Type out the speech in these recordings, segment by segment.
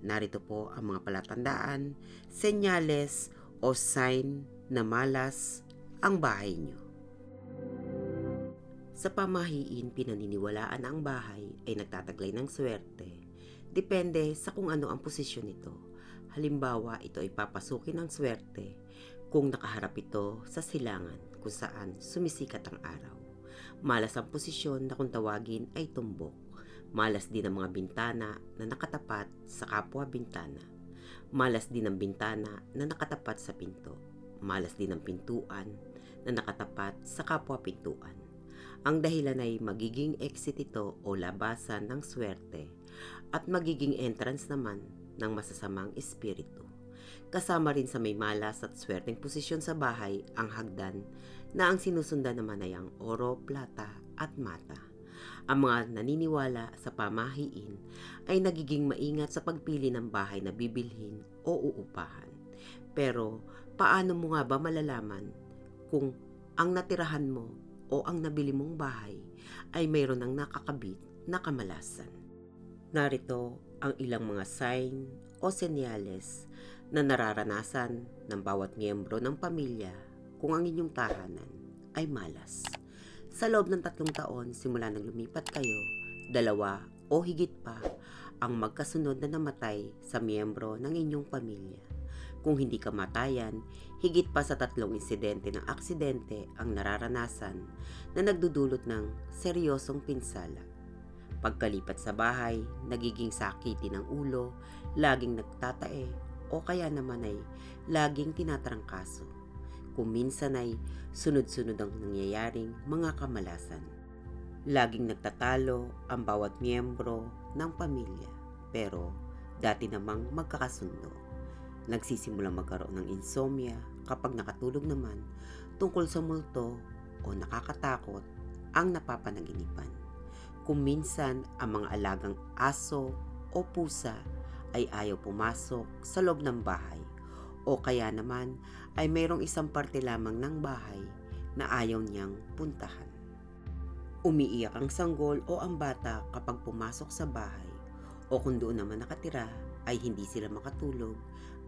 narito po ang mga palatandaan, senyales o sign na malas ang bahay nyo. Sa pamahiin, pinaniniwalaan na ang bahay ay nagtataglay ng swerte. Depende sa kung ano ang posisyon nito. Halimbawa, ito ay papasukin ng swerte kung nakaharap ito sa silangan kung saan sumisikat ang araw. Malas ang posisyon na kung tawagin ay tumbok. Malas din ang mga bintana na nakatapat sa kapwa bintana. Malas din ang bintana na nakatapat sa pinto. Malas din ang pintuan na nakatapat sa kapwa pintuan. Ang dahilan ay magiging exit ito o labasan ng swerte at magiging entrance naman ng masasamang espiritu. Kasama rin sa may malas at swerteng posisyon sa bahay ang hagdan na ang sinusundan naman ay ang oro, plata at mata. Ang mga naniniwala sa pamahiin ay nagiging maingat sa pagpili ng bahay na bibilhin o uupahan. Pero paano mo nga ba malalaman kung ang natirahan mo o ang nabili mong bahay ay mayroon ng nakakabit na kamalasan? Narito ang ilang mga sign o senyales na nararanasan ng bawat miyembro ng pamilya kung ang inyong tahanan ay malas. Sa loob ng 3 taon simula nang lumipat kayo, 2 o higit pa ang magkasunod na namatay sa miyembro ng inyong pamilya. Kung hindi kamatayan, higit pa sa 3 insidente ng aksidente ang nararanasan na nagdudulot ng seryosong pinsala. Pagkalipat sa bahay, nagiging sakiti ng ulo, laging nagtatae o kaya naman ay laging tinatrangkaso. Kung minsan ay sunod-sunod ang nangyayaring mga kamalasan. Laging nagtatalo ang bawat miyembro ng pamilya pero dati namang magkakasundo. Nagsisimulang magkaroon ng insomnia kapag nakatulog naman tungkol sa multo o nakakatakot ang napapanaginipan. Kung minsan ang mga alagang aso o pusa ay ayaw pumasok sa loob ng bahay o kaya naman ay mayroong isang parte lamang ng bahay na ayaw niyang puntahan. Umiiyak ang sanggol o ang bata kapag pumasok sa bahay o kung doon naman nakatira ay hindi sila makatulog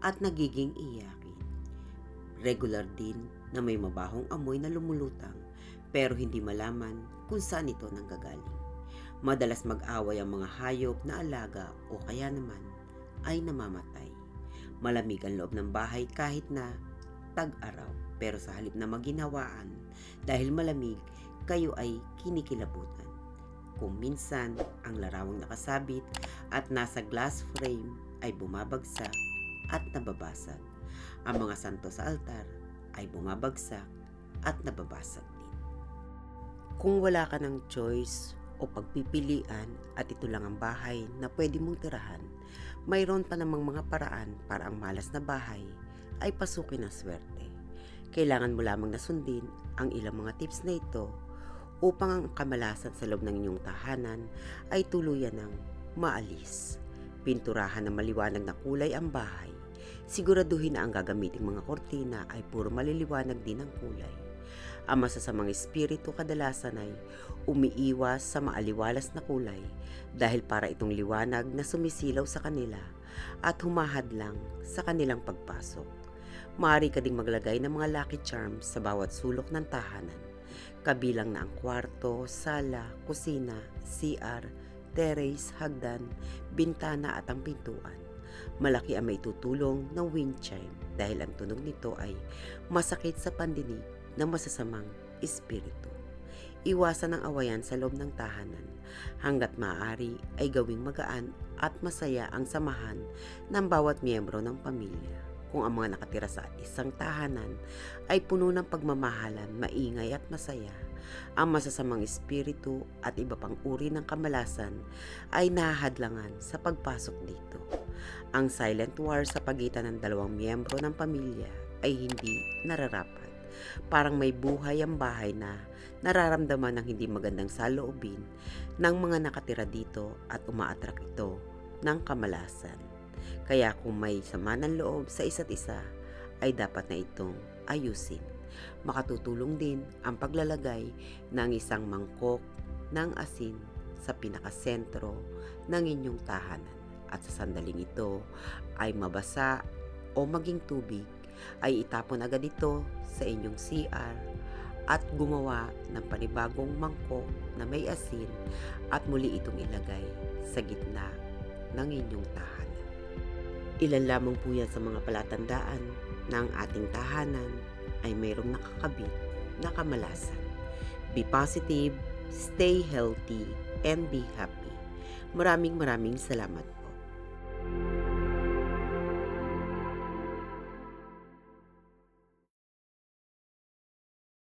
at nagiging iyakin. Regular din na may mabahong amoy na lumulutang pero hindi malaman kung saan ito nanggagaling. Madalas mag-away ang mga hayop na alaga o kaya naman ay namamatay. Malamig ang loob ng bahay kahit na tag-araw pero sa halip na maginhawaan dahil malamig, kayo ay kinikilabutan. Kung minsan ang larawang nakasabit at nasa glass frame ay bumabagsak at nababasag. Ang mga santo sa altar ay bumabagsak at nababasag din. Kung wala ka ng choice o pagpipilian at ito lang ang bahay na pwede mong tirahan, mayroon pa namang mga paraan para ang malas na bahay ay pasukin ng swerte. Kailangan mo lamang na sundin ang ilang mga tips na ito upang ang kamalasan sa loob ng inyong tahanan ay tuluyan ng maalis. Pinturahan na maliwanag na kulay ang bahay. Siguraduhin na ang gagamiting mga kortina ay puro maliliwanag din ang kulay. Ang masasamang espiritu kadalasan ay umiiwas sa maaliwalas na kulay dahil para itong liwanag na sumisilaw sa kanila at humahadlang sa kanilang pagpasok. Maaari ka ding maglagay ng mga lucky charms sa bawat sulok ng tahanan, kabilang na ang kwarto, sala, kusina, CR, terrace, hagdan, bintana at ang pintuan. Malaki ang maitutulong ng wind chime dahil ang tunog nito ay masakit sa pandinig ng masasamang espiritu. Iwasan ang awayan sa loob ng tahanan. Hanggat maaari ay gawing magaan at masaya ang samahan ng bawat miyembro ng pamilya. Kung ang mga nakatira sa isang tahanan ay puno ng pagmamahalan, maingay at masaya, ang masasamang espiritu at iba pang uri ng kamalasan ay nahahadlangan sa pagpasok dito. Ang silent war sa pagitan ng 2 miyembro ng pamilya ay hindi nararapat. Parang may buhay ang bahay na nararamdaman ng hindi magandang saloobin ng mga nakatira dito at umaatrak ito ng kamalasan. Kaya kung may sama ng loob sa isa't isa, ay dapat na itong ayusin. Makatutulong din ang paglalagay ng isang mangkok ng asin sa pinakasentro ng inyong tahanan at sa sandaling ito ay mabasa o maging tubig, ay itapon agad ito sa inyong CR at gumawa ng panibagong mangkok na may asin at muli itong ilagay sa gitna ng inyong tahanan. Ilan lamang po yan sa mga palatandaan na ang ating tahanan ay mayroong nakakabit na kamalasan. Be positive, stay healthy, and be happy. Maraming salamat.